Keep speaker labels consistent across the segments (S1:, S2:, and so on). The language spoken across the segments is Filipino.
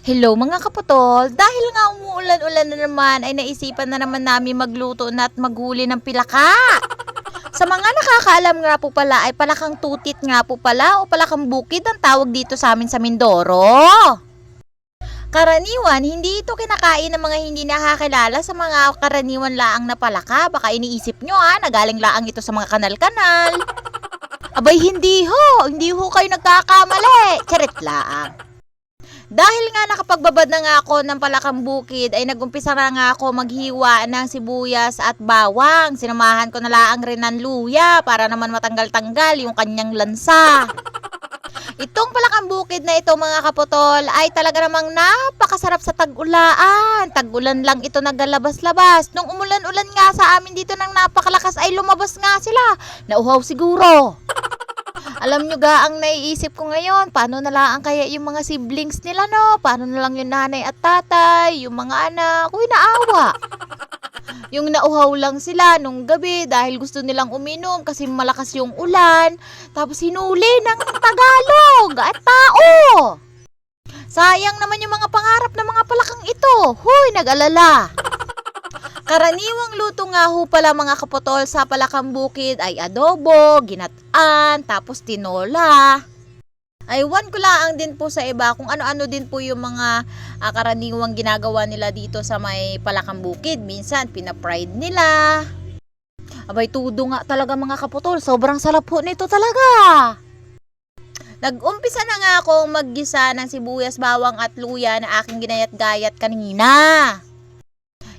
S1: Hello mga kaputol, dahil nga umuulan-ulan na naman ay naisipan na naman namin magluto na at maghuli ng pilaka. Sa mga nakakaalam nga po pala ay palakang tutit nga po pala o palakang bukid ang tawag dito sa amin sa Mindoro. Karaniwan, hindi ito kinakain ng mga hindi nakakilala sa mga karaniwan laang na palaka. Baka iniisip nyo nagaling laang ito sa mga kanal-kanal. Abay hindi ho kayo nagkakamali. Charit laang. Dahil nga nakapagbabad na nga ako ng palakang bukid ay nagumpisa na nga ako maghiwa ng sibuyas at bawang. Sinamahan ko na laang rin ng luya para naman matanggal-tanggal yung kanyang lansa. Itong palakang bukid na ito mga kaputol ay talaga namang napakasarap sa tag-ulaan. Tag-ulan lang ito nagalabas-labas. Nung umulan-ulan nga sa amin dito ng napakalakas ay lumabas nga sila. Nauhaw siguro. Alam nyo ga, ang naiisip ko ngayon, paano na lang kaya yung mga siblings nila, no? Paano na lang yung nanay at tatay, yung mga anak, uy, naawa. Yung nauhaw lang sila nung gabi dahil gusto nilang uminom kasi malakas yung ulan, tapos hinuli ng Tagalog at tao. Sayang naman yung mga pangarap ng mga palakang ito, huy, nag-alala. Karaniwang luto nga ho pala mga kaputol sa palakang bukid ay adobo, ginataan, tapos tinola. Aywan ko lang din po sa iba kung ano-ano din po yung mga karaniwang ginagawa nila dito sa may palakang bukid. Minsan pinapride nila. Abay tudo nga talaga mga kaputol, sobrang sarap po nito talaga. Nag-umpisa na nga akong maggisa ng sibuyas, bawang at luya na aking ginayat-gayat kanina.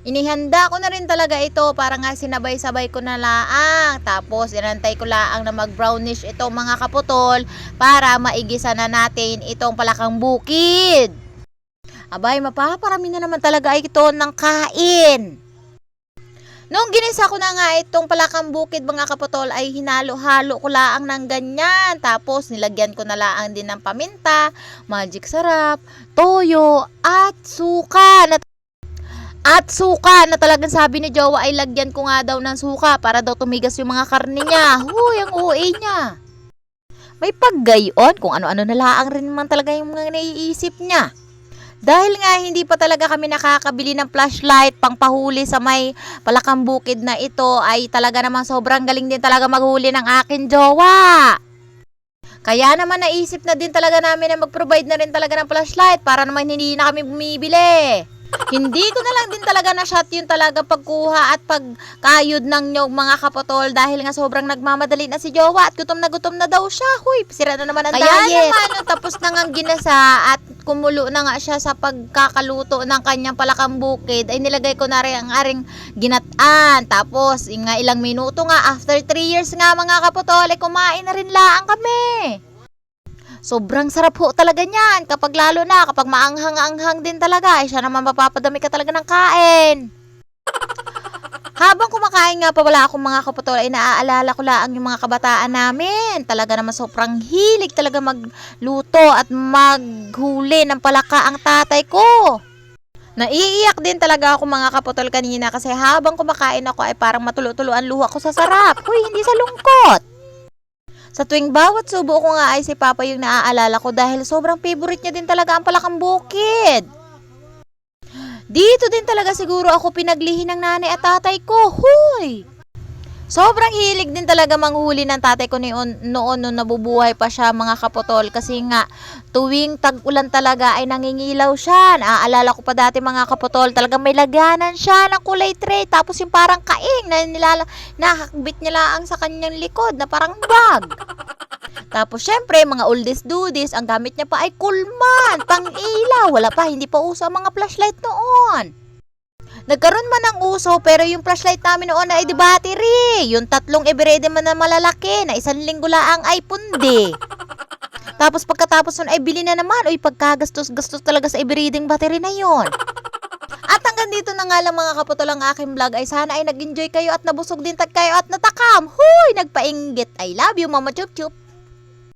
S1: Inihanda ko na rin talaga ito para nga sinabay-sabay ko na laang. Tapos inantay ko laang na mag-brownish itong mga kaputol para maigisa na natin itong palakang bukid. Abay, mapaparami na naman talaga ito ng kain. Nung ginisa ko na nga itong palakang bukid mga kaputol ay hinalo-halo ko laang ng ganyan. Tapos nilagyan ko na laang din ng paminta, magic sarap, toyo at suka na talagang sabi ni Jowa ay lagyan ko nga daw ng suka para daw tumigas yung mga karne niya. Huy, ang uwi niya. May paggayon kung ano-ano na laang rin naman talaga yung mga naiisip niya. Dahil nga hindi pa talaga kami nakakabili ng flashlight pang pahuli sa may palakang bukid na ito ay talaga naman sobrang galing din talaga maghuli ng akin Jowa. Kaya naman naisip na din talaga namin na mag-provide na rin talaga ng flashlight para naman hindi na kami bumibili. Hindi ko na lang din talaga na-shot yung talaga pagkuha at pagkayod ng nyog mga kaputol dahil nga sobrang nagmamadali na si Jowa at gutom na daw siya. Huy, sira na naman ang diet. Kaya naman, tapos na nga ginasa at kumulo na nga siya sa pagkakaluto ng kanyang palakang bukid ay nilagay ko na rin ang aring ginataan. Tapos, nga ilang minuto nga, after 3 years nga mga kaputol, ay kumain na rin laang kami. Sobrang sarap ho talaga niyan kapag lalo na kapag maanghang-anghang din talaga ay siya naman mapapadami ka talaga ng kain. Habang kumakain nga pa wala akong mga kaputol ay naaalala ko lang yung mga kabataan namin. Talaga naman sobrang hilig talaga magluto at maghuli ng palaka ang tatay ko. Naiiyak din talaga ako mga kaputol kanina kasi habang kumakain ako ay parang matulo-tuloan luha ko sa sarap. Huy, hindi sa lungkot. Sa tuwing bawat subo ko nga ay si Papa yung naaalala ko dahil sobrang favorite niya din talaga ang palakang bukid. Dito din talaga siguro ako pinaglihi ng nanay at tatay ko. Huy! Sobrang hilig din talaga manghuli ng tatay ko noon nung nabubuhay pa siya mga kaputol kasi nga tuwing tag-ulan talaga ay nangingilaw siya. Naaalala ko pa dati mga kaputol talagang may laganan siya ng kulay tray tapos yung parang kaing na nakakbit niya lang sa kanyang likod na parang bag. Tapos syempre mga oldies dudies ang gamit niya pa ay kulman, pang ilaw. Wala pa, hindi pa uso ang mga flashlight noon. Nagkaroon man ng uso pero yung flashlight namin noon ay di battery. Yung 3 everyday man na malalaki na 1 linggo lang ay pundi. Tapos pagkatapos nun ay bili na naman. Uy, pagkagastos-gastos talaga sa everydayng battery na yon. At hanggang dito na nga lang mga kaputol ang aking vlog ay sana ay nag-enjoy kayo at nabusog din kayo at natakam. Huy, nagpainggit. I love you Mama Chup Chup.